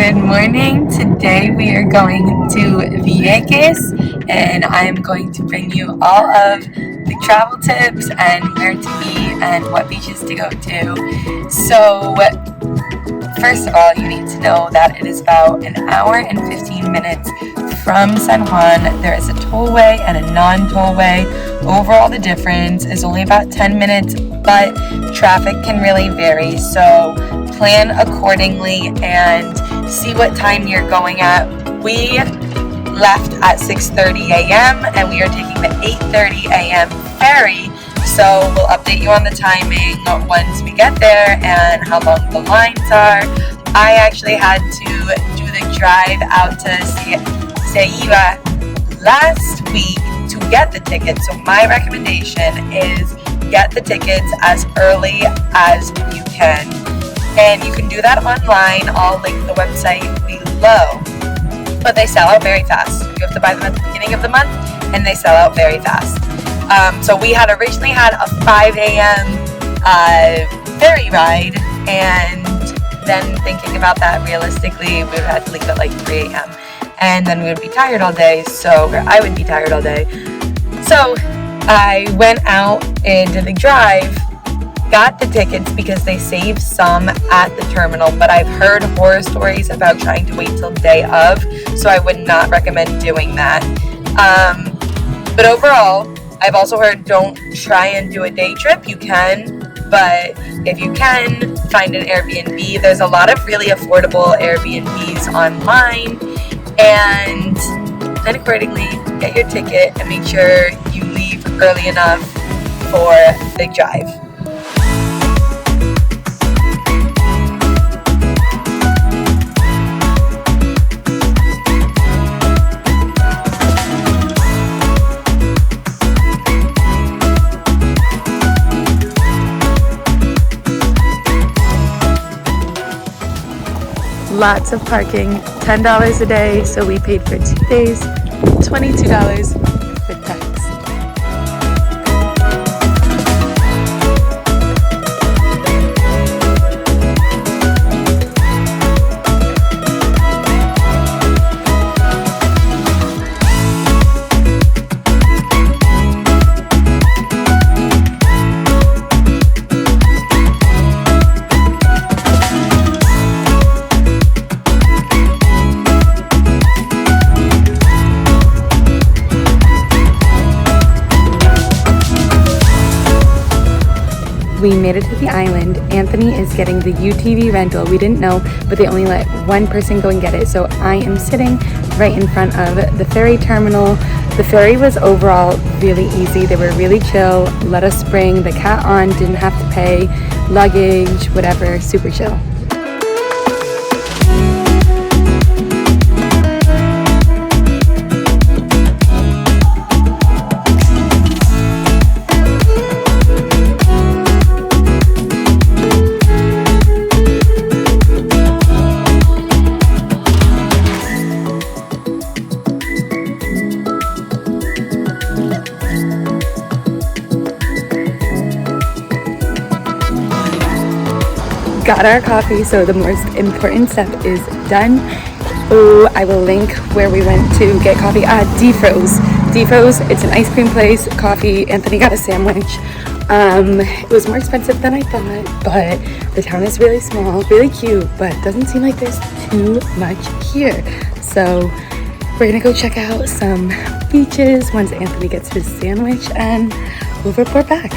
Good morning. Today we are going to Vieques and I am going to bring you all of the travel tips and where to eat and what beaches to go to. So first of all, you need to know that it is about an hour and 15 minutes from San Juan. There is a tollway and a non-tollway. Overall, the difference is only about 10 minutes, but traffic can really vary. So plan accordingly and see what time you're going at. We left at 6:30 a.m. and we are taking the 8:30 a.m. ferry. So we'll update you on the timing once we get there and how long the lines are. I actually had to do the drive out to Ceiba last week to get the tickets. So my recommendation is get the tickets as early as you can. And you can do that online. I'll link the website below. But they sell out very fast. You have to buy them at the beginning of the month and they sell out very fast. So we had originally had a 5 a.m. Ferry ride, and then thinking about that realistically, we would have to leave at like 3 a.m. and then we would be tired all day, or I would be tired all day. So I went out and did the drive, got the tickets because they save some at the terminal, but I've heard horror stories about trying to wait till day of, so I would not recommend doing that. But overall, I've also heard don't try and do a day trip. You can, but if you can, find an Airbnb. There's a lot of really affordable Airbnbs online, and plan accordingly, get your ticket, and make sure you leave early enough for the drive. Lots of parking, $10 a day, so we paid for 2 days, $22 with tax. We made it to the island. Anthony is getting the UTV rental. We didn't know, but they only let one person go and get it. So I am sitting right in front of the ferry terminal. The ferry was overall really easy. They were really chill. Let us bring the cat on, didn't have to pay, luggage, whatever, super chill. Got our coffee, so the most important step is done. Oh, I will link where we went to get coffee. Defro's. Defro's, it's an ice cream place, coffee. Anthony got a sandwich. It was more expensive than I thought, but the town is really small, really cute, but doesn't seem like there's too much here. So we're gonna go check out some beaches once Anthony gets his sandwich, and we'll report back.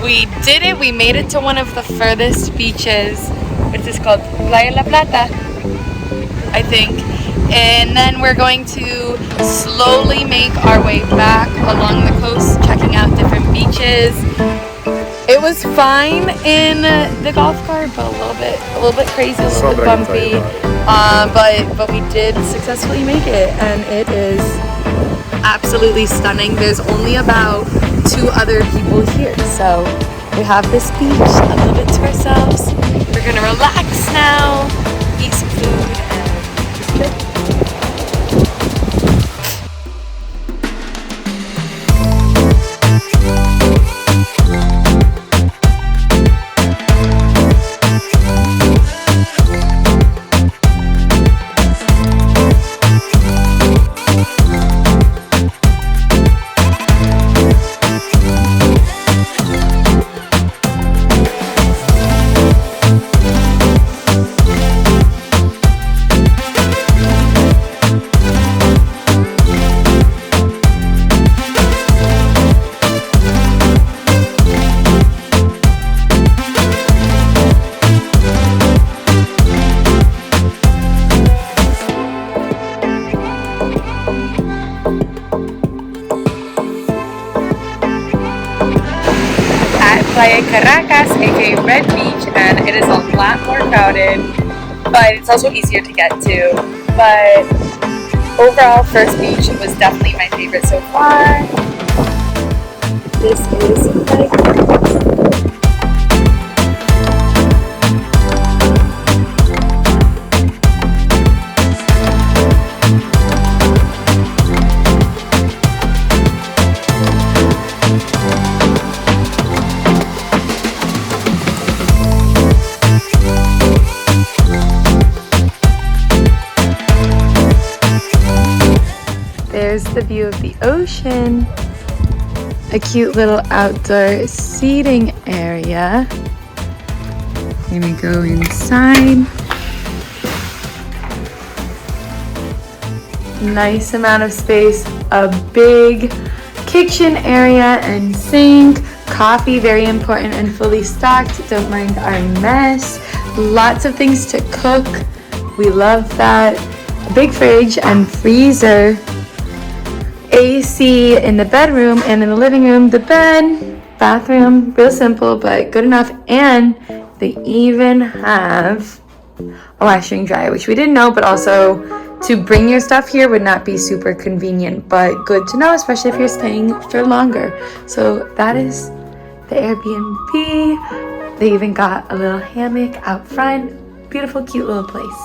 We did it. We made it to one of the furthest beaches. What's this called? Playa La Plata, I think. And then we're going to slowly make our way back along the coast, checking out different beaches. It was fine in the golf cart, but a little bit crazy, a little bit bumpy. But we did successfully make it, and it is absolutely stunning. There's only about 2 other people here, so we have this beach a little bit to ourselves. We're gonna relax now, eat some food, and just chill. Playa Caracas, aka Red Beach, and it is a lot more crowded, but it's also easier to get to. But overall, First Beach was definitely my favorite so far. This is Playa Caracas. There's the view of the ocean. A cute little outdoor seating area. I'm gonna go inside. Nice amount of space, a big kitchen area and sink. Coffee, very important and fully stocked. Don't mind our mess. Lots of things to cook. We love that. A big fridge and freezer. AC in the bedroom and in the living room, the bed, bathroom, real simple but good enough. And they even have a washing and dryer, which we didn't know, but also to bring your stuff here would not be super convenient, but good to know, especially if you're staying for longer. So that is the Airbnb. They even got a little hammock out front. Beautiful, cute little place.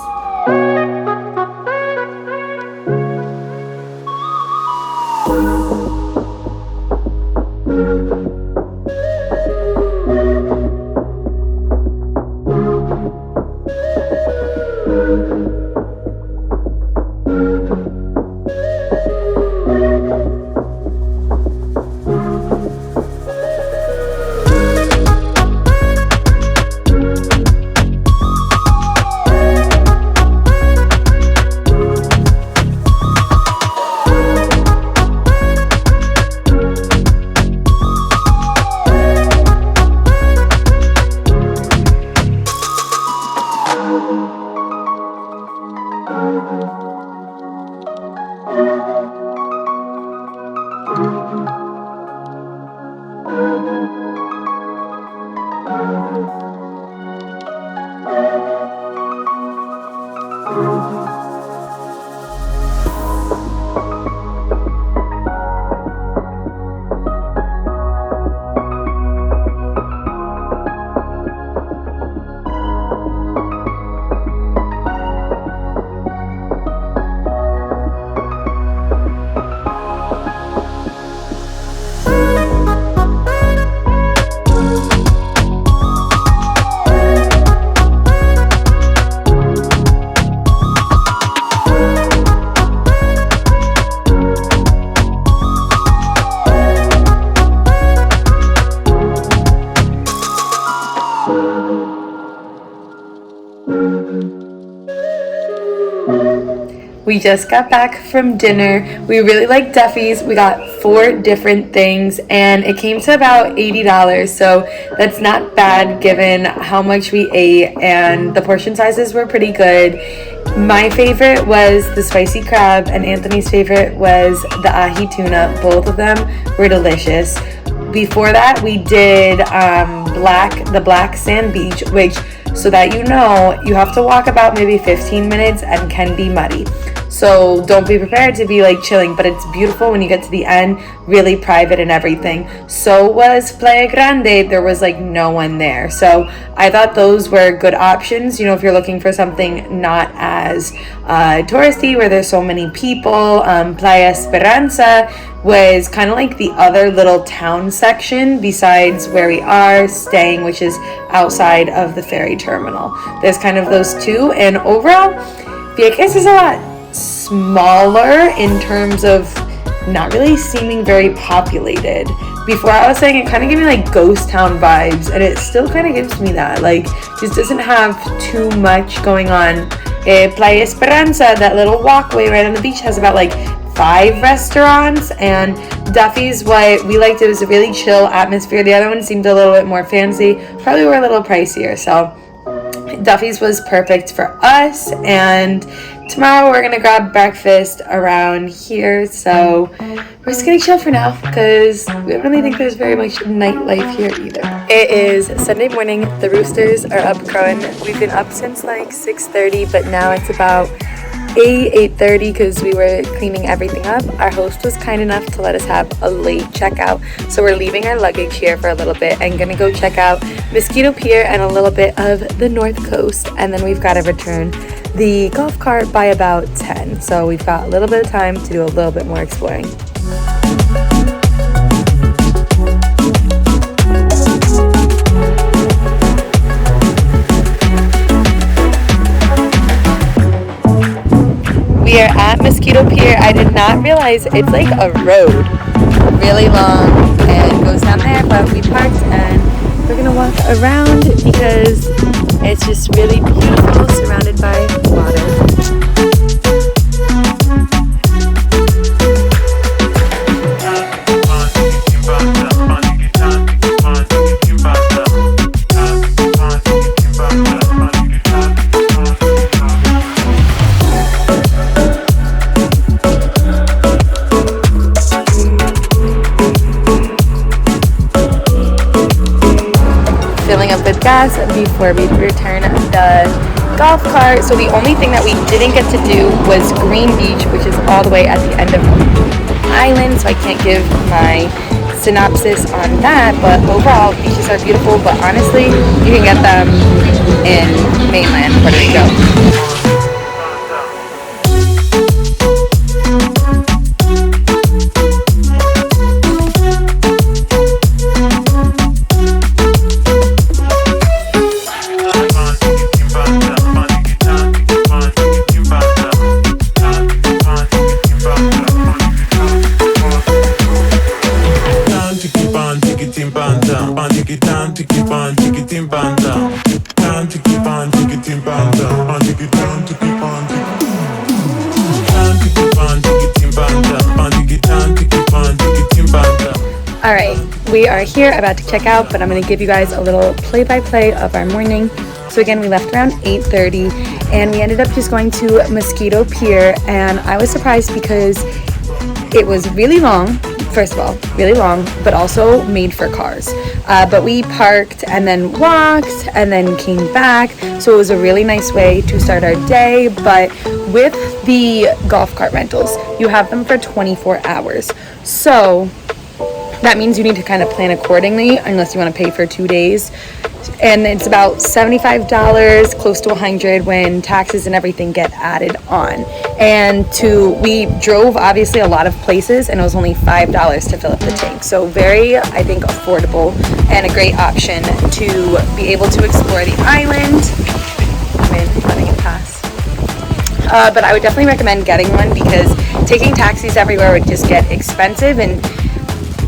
We just got back from dinner. We really like Duffy's. We got 4 different things and it came to about $80, so that's not bad given how much we ate, and the portion sizes were pretty good. My favorite was the spicy crab and Anthony's favorite was the ahi tuna. Both of them were delicious. Before that, we did the black sand beach, which, so that you know, you have to walk about maybe 15 minutes and can be muddy. so don't be prepared to be like chilling, but it's beautiful when you get to the end, really private and everything. So was Playa Grande. There was like no one there, so I thought those were good options, you know, if you're looking for something not as touristy where there's so many people. Playa Esperanza was kind of like the other little town section besides where we are staying, which is outside of the ferry terminal. There's kind of those two, and overall Vieques is a lot smaller in terms of not really seeming very populated. Before I was saying it kind of gave me like ghost town vibes, and it still kind of gives me that. Like, just doesn't have too much going on. Playa Esperanza, that little walkway right on the beach, has about like 5 restaurants, and Duffy's, what we liked, it was a really chill atmosphere. The other one seemed a little bit more fancy, probably were a little pricier, so Duffy's was perfect for us. And tomorrow we're gonna grab breakfast around here, so we're just gonna chill for now because we don't really think there's very much nightlife here either. It is Sunday morning. The roosters are up crowing. We've been up since like 6:30, but now it's about 8:30 because we were cleaning everything up. Our host was kind enough to let us have a late checkout, so we're leaving our luggage here for a little bit and gonna go check out Mosquito Pier and a little bit of the North Coast, and then we've got to return the golf cart by about 10, so we've got a little bit of time to do a little bit more exploring. We are at Mosquito Pier. I did not realize it's like a road, really long, and goes down there, but we parked and we're gonna walk around because it's just really beautiful, surrounded by water. Filling up with gas before we return the golf cart. So the only thing that we didn't get to do was Green Beach, which is all the way at the end of the island, so I can't give my synopsis on that, but overall beaches are beautiful, but honestly you can get them in mainland Puerto Rico. Alright, we are here about to check out, but I'm going to give you guys a little play-by-play of our morning. So again, we left around 8:30 and we ended up just going to Mosquito Pier, and I was surprised because it was really long. First of all, really long, but also made for cars. But we parked and then walked and then came back. So it was a really nice way to start our day. But with the golf cart rentals, you have them for 24 hours. So that means you need to kind of plan accordingly unless you want to pay for 2 days. And it's about $75, close to $100 when taxes and everything get added on. And we drove obviously a lot of places, and it was only $5 to fill up the tank. So very, I think, affordable and a great option to be able to explore the island. I'm letting it pass. But I would definitely recommend getting one because taking taxis everywhere would just get expensive, and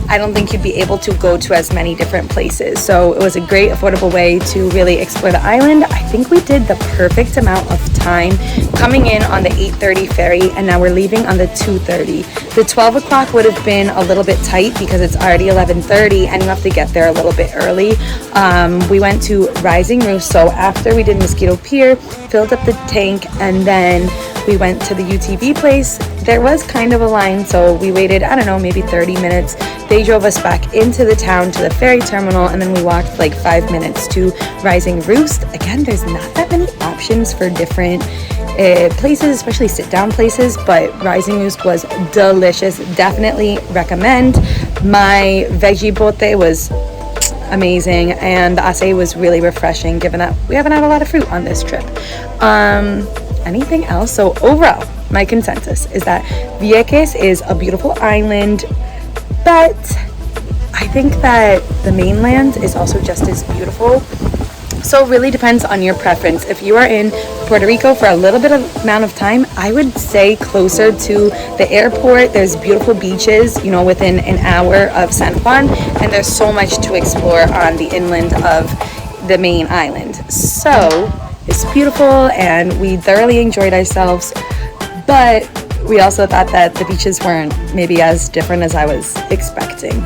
I don't think you'd be able to go to as many different places. So it was a great affordable way to really explore the island. I think we did the perfect amount of time coming in on the 8:30 ferry, and now we're leaving on the 2:30. The 12 o'clock would have been a little bit tight because it's already 11:30 and you have to get there a little bit early. We went to Rising Roost, so after we did Mosquito Pier, filled up the tank, and then we went to the UTV place. There was kind of a line, so we waited, I don't know, maybe 30 minutes. They drove us back into the town to the ferry terminal, and then we walked like 5 minutes to Rising Roost. Again, there's not that many options for different places, especially sit-down places, but Rising Roost was delicious. Definitely recommend. My veggie bote was amazing, and the acai was really refreshing, given that we haven't had a lot of fruit on this trip. Anything else? So overall, my consensus is that Vieques is a beautiful island, but I think that the mainland is also just as beautiful. So it really depends on your preference. If you are in Puerto Rico for a little bit of amount of time, I would say closer to the airport. There's beautiful beaches, you know, within an hour of San Juan, and there's so much to explore on the inland of the main island. So it's beautiful, and we thoroughly enjoyed ourselves, but we also thought that the beaches weren't maybe as different as I was expecting.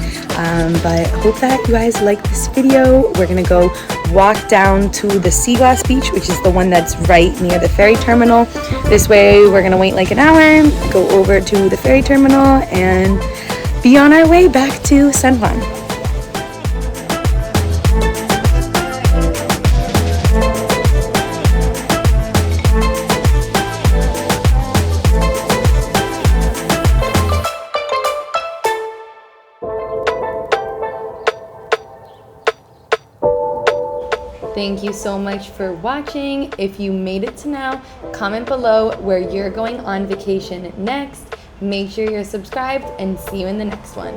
But I hope that you guys like this video. We're gonna go walk down to the Sea Glass Beach, which is the one that's right near the ferry terminal. This way we're gonna wait like an hour, go over to the ferry terminal, and be on our way back to San Juan. Thank you so much for watching. If you made it to now, comment below where you're going on vacation next. Make sure you're subscribed, and see you in the next one.